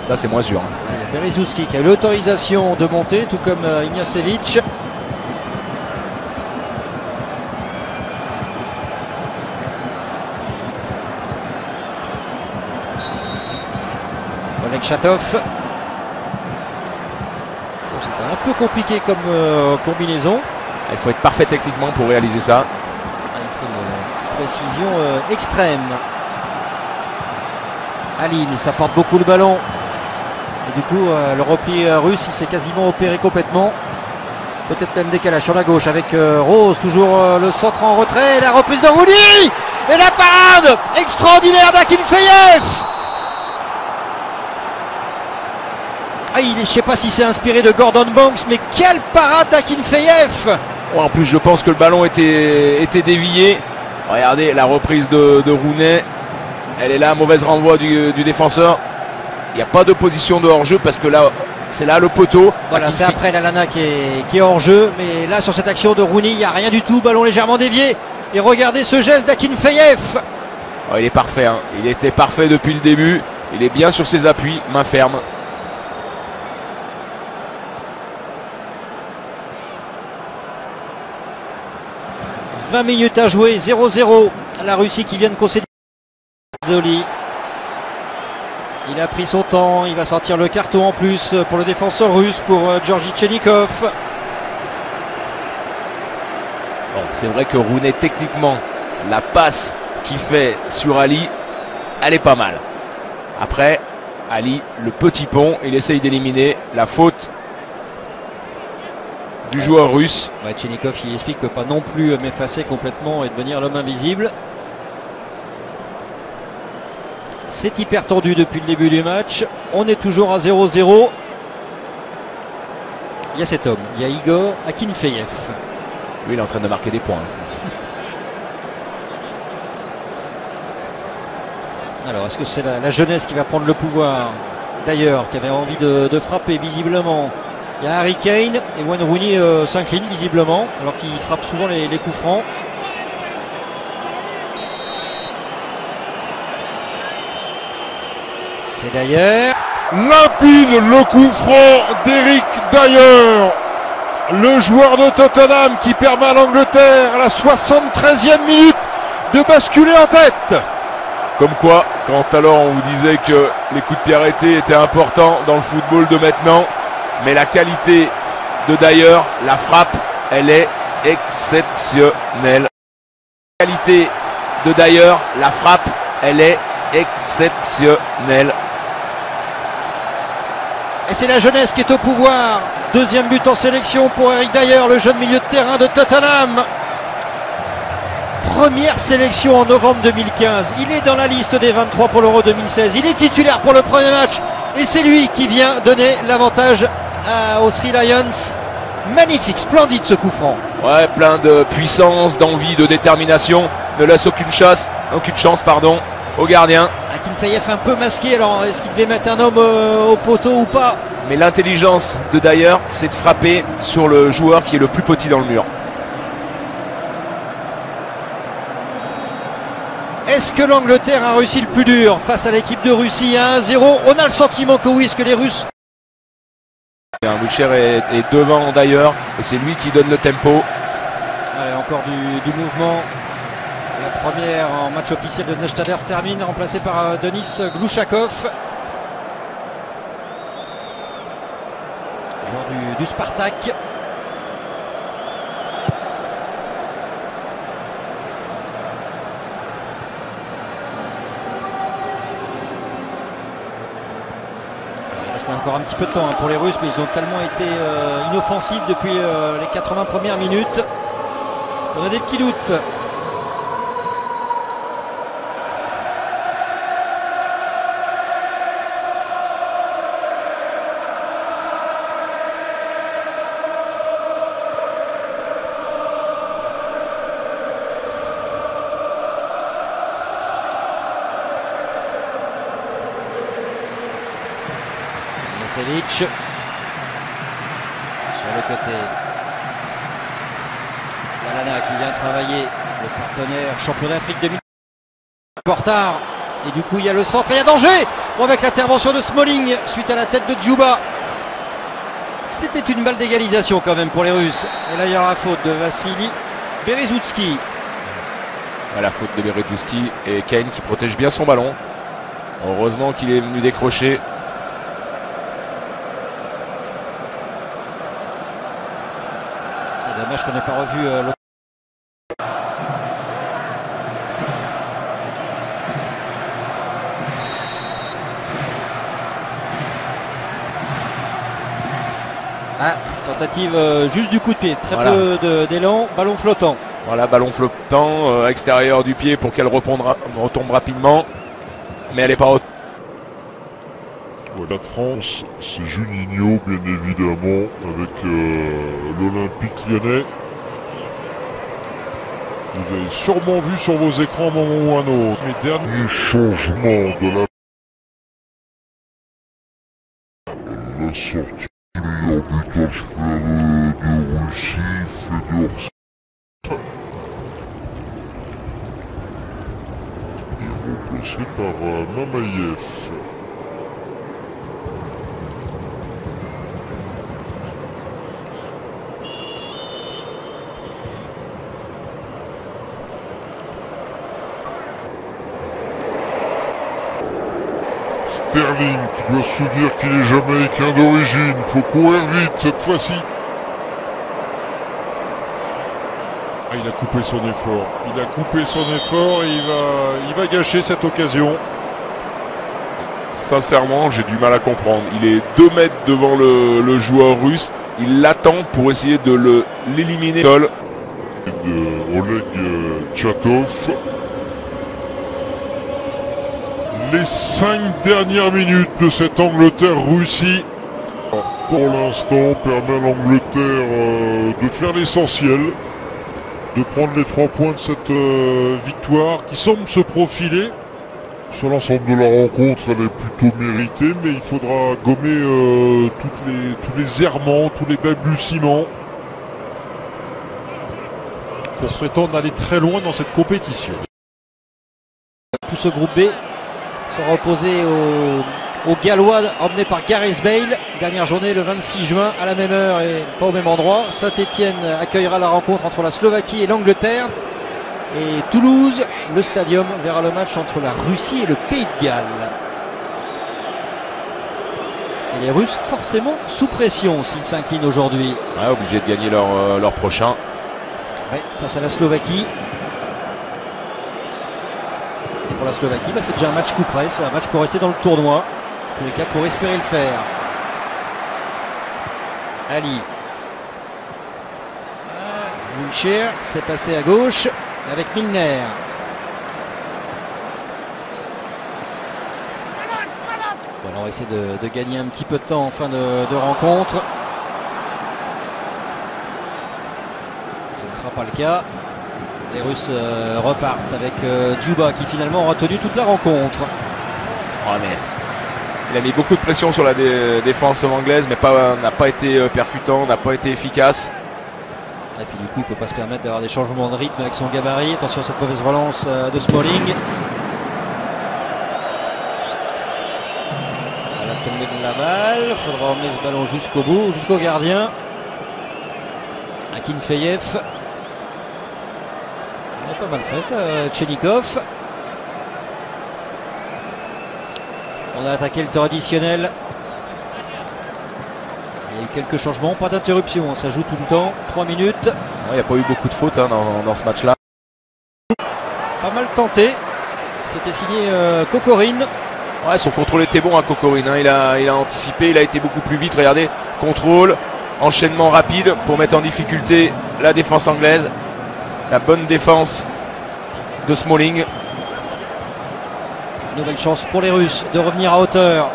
Ça, c'est moins sûr. Il y a Berezouski qui a eu l'autorisation de monter, tout comme Ignacevic. Oleg Chatov. C'était un peu compliqué comme combinaison. Il faut être parfait techniquement pour réaliser ça. Il faut une précision extrême. Aline, ça porte beaucoup le ballon. Et du coup, le repli russe, il s'est quasiment opéré complètement. Peut-être même décalage sur la gauche avec Rose, toujours le centre en retrait. La reprise de Rooney et la parade extraordinaire d'Akinfeyev. Je ne sais pas si c'est inspiré de Gordon Banks, mais quelle parade d'Akinfeyev. En plus, je pense que le ballon était dévié. Regardez la reprise de Rooney. Elle est là, mauvaise renvoi du défenseur. Il n'y a pas de position de hors-jeu parce que là, c'est là le poteau. Voilà, c'est après Lallana qui est hors-jeu. Mais là, sur cette action de Rooney, il n'y a rien du tout. Ballon légèrement dévié. Et regardez ce geste d'Akinfeyev. Il est parfait. Il était parfait depuis le début. Il est bien sur ses appuis, main ferme. « 20 minutes à jouer, 0-0. La Russie qui vient de concéder. Zoli. Il a pris son temps, il va sortir le carton en plus pour le défenseur russe, pour Georgi Chenikov. Bon, c'est vrai que Rooney, techniquement, la passe qu'il fait sur Ali, elle est pas mal. Après, Ali, le petit pont, il essaye d'éliminer la faute du joueur russe. Chenikov, il explique qu'il ne peut pas non plus m'effacer complètement et devenir l'homme invisible. C'est hyper tendu depuis le début du match. On est toujours à 0-0. Il y a cet homme, il y a Igor Akinfeyev. Lui, il est en train de marquer des points. Alors, est-ce que c'est la jeunesse qui va prendre le pouvoir? D'ailleurs, qui avait envie de frapper visiblement. Il y a Harry Kane et Wayne Rooney s'incline visiblement, alors qu'il frappe souvent les coups francs. C'est Dyer. Limpide le coup franc d'Eric Dyer, le joueur de Tottenham qui permet à l'Angleterre à la 73e minute de basculer en tête. Comme quoi, quand alors on vous disait que les coups de pied arrêtés étaient importants dans le football de maintenant, mais la qualité de Dyer, la frappe, elle est exceptionnelle. La qualité de Dyer, la frappe, elle est exceptionnelle. Et c'est la jeunesse qui est au pouvoir. Deuxième but en sélection pour Eric Dyer, le jeune milieu de terrain de Tottenham. Première sélection en novembre 2015. Il est dans la liste des 23 pour l'Euro 2016. Il est titulaire pour le premier match. Et c'est lui qui vient donner l'avantage aux Three Lions. Magnifique, splendide ce coup franc. Ouais, plein de puissance, d'envie, de détermination. Ne laisse aucune chance au gardien. Akinfeyev un peu masqué. Alors est-ce qu'il devait mettre un homme au poteau ou pas? Mais l'intelligence de Dyer, c'est de frapper sur le joueur qui est le plus petit dans le mur. Est-ce que l'Angleterre a réussi le plus dur face à l'équipe de Russie à 1-0? On a le sentiment que oui, est-ce que les Russes... Wilshere est devant d'ailleurs et c'est lui qui donne le tempo. Allez, encore du mouvement. La première en match officiel de Neustadt se termine, remplacé par Denis Glouchakov. Joueur du Spartak. Encore un petit peu de temps pour les Russes, mais ils ont tellement été inoffensifs depuis les 80 premières minutes. On a des petits doutes. Ignacevic sur le côté. Lallana qui vient travailler le partenaire champion d'Afrique 2000. Portard Et du coup il y a le centre et il y a danger. Bon, avec l'intervention de Smalling suite à la tête de Djouba. C'était une balle d'égalisation quand même pour les Russes. Et là il y aura faute de Vassili Berezouski. La faute de Berezouski et Kane qui protège bien son ballon. Heureusement qu'il est venu décrocher. C'est dommage qu'on n'ait pas revu l'autre. Tentative juste du coup de pied, très peu d'élan, ballon flottant. Voilà, ballon flottant extérieur du pied pour qu'elle retombe rapidement. Mais elle n'est pas haute. Voilà de France, c'est Juninho bien évidemment avec l'Olympique Lyonnais. Vous avez sûrement vu sur vos écrans un moment ou un autre. Mais dernier changement de la sortie du meilleur buteur de Russie, Fedor. Il est remplacé par Mamayev. Sterling qui doit se dire qu'il est jamaïcain d'origine. Il faut courir vite cette fois-ci. Ah, il a coupé son effort. Il a coupé son effort et il va gâcher cette occasion. Sincèrement, j'ai du mal à comprendre. Il est 2 mètres devant le joueur russe. Il l'attend pour essayer de l'éliminer. De Oleg Tchatov. Les 5 dernières minutes de cette Angleterre-Russie, pour l'instant, permet à l'Angleterre de faire l'essentiel, de prendre les 3 points de cette victoire qui semble se profiler. Sur l'ensemble de la rencontre, elle est plutôt méritée, mais il faudra gommer tous les errements, tous les balbutiements pour prétendre d'aller très loin dans cette compétition. Tout ce groupe B sera opposé aux Gallois emmenés par Gareth Bale. Dernière journée le 26 juin à la même heure et pas au même endroit. Saint-Étienne accueillera la rencontre entre la Slovaquie et l'Angleterre. Et Toulouse, le Stadium, verra le match entre la Russie et le Pays de Galles. Et les Russes forcément sous pression s'ils s'inclinent aujourd'hui. Ouais, obligés de gagner leur prochain. Ouais, face à la Slovaquie. Et pour la Slovaquie, c'est déjà un match coup près. C'est un match pour rester dans le tournoi. En tous les cas, pour espérer le faire. Ali. Wilshere s'est passé à gauche avec Milner. Voilà, on va essayer de gagner un petit peu de temps en fin de rencontre. Ce ne sera pas le cas. Les Russes repartent avec Djouba qui finalement aura tenu toute la rencontre. Ouais, mais il a mis beaucoup de pression sur la défense anglaise, mais n'a pas été percutant, n'a pas été efficace. Et puis du coup il ne peut pas se permettre d'avoir des changements de rythme avec son gabarit. Attention à cette mauvaise relance de Smalling. À la tombée de la balle, il faudra emmener ce ballon jusqu'au bout, jusqu'au gardien. Akinfeyev. Il a pas mal fait ça, Tchenikov. On a attaqué le temps additionnel. Il y a eu quelques changements, pas d'interruption, ça joue tout le temps, 3 minutes. Il n'y a pas eu beaucoup de fautes dans ce match-là. Pas mal tenté, c'était signé Kokorine. Ouais, son contrôle était bon à Kokorine, il a anticipé, il a été beaucoup plus vite, regardez, contrôle, enchaînement rapide pour mettre en difficulté la défense anglaise. La bonne défense de Smalling. Nouvelle chance pour les Russes de revenir à hauteur.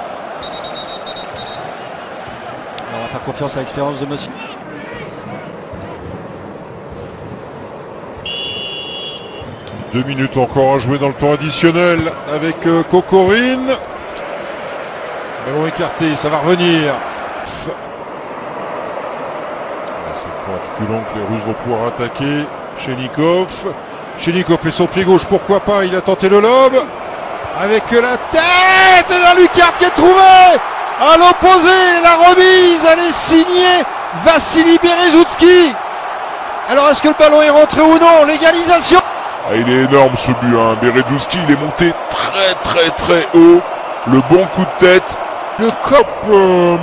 On va faire confiance à l'expérience de monsieur. Deux minutes encore à jouer dans le temps additionnel avec Kokorine. Ballon écarté, ça va revenir. C'est pas en reculant que les Russes vont pouvoir attaquer. Chenikov. Chenikov fait son pied gauche, pourquoi pas, il a tenté le lob. avec la tête et la lucarne qui est trouvée à l'opposé. La remise, elle est signée Vassili Berezutski. Alors est-ce que le ballon est rentré ou non? L'égalisation. Ah, il est énorme ce but, hein. Berezutski, il est monté très haut. Le bon coup de tête. Le COP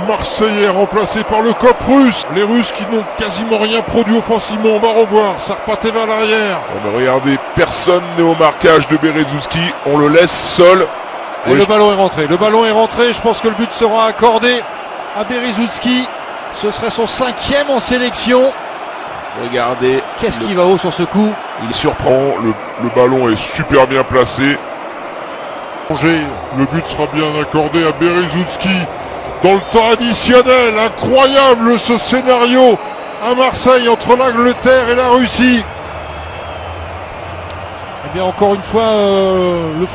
marseillais remplacé par le COP russe. Les Russes qui n'ont quasiment rien produit offensivement. On va revoir. Sarpateva à l'arrière. On a regardé, personne n'est au marquage de Berezutski. On le laisse seul. Et le ballon est rentré. Le ballon est rentré. Je pense que le but sera accordé à Berezutski. Ce serait son 5e en sélection. Regardez. Qu'est-ce qui va haut sur ce coup? Il surprend. Le ballon est super bien placé. Le but sera bien accordé à Berezutski dans le temps additionnel. Incroyable ce scénario à Marseille entre l'Angleterre et la Russie. Eh bien encore une fois, le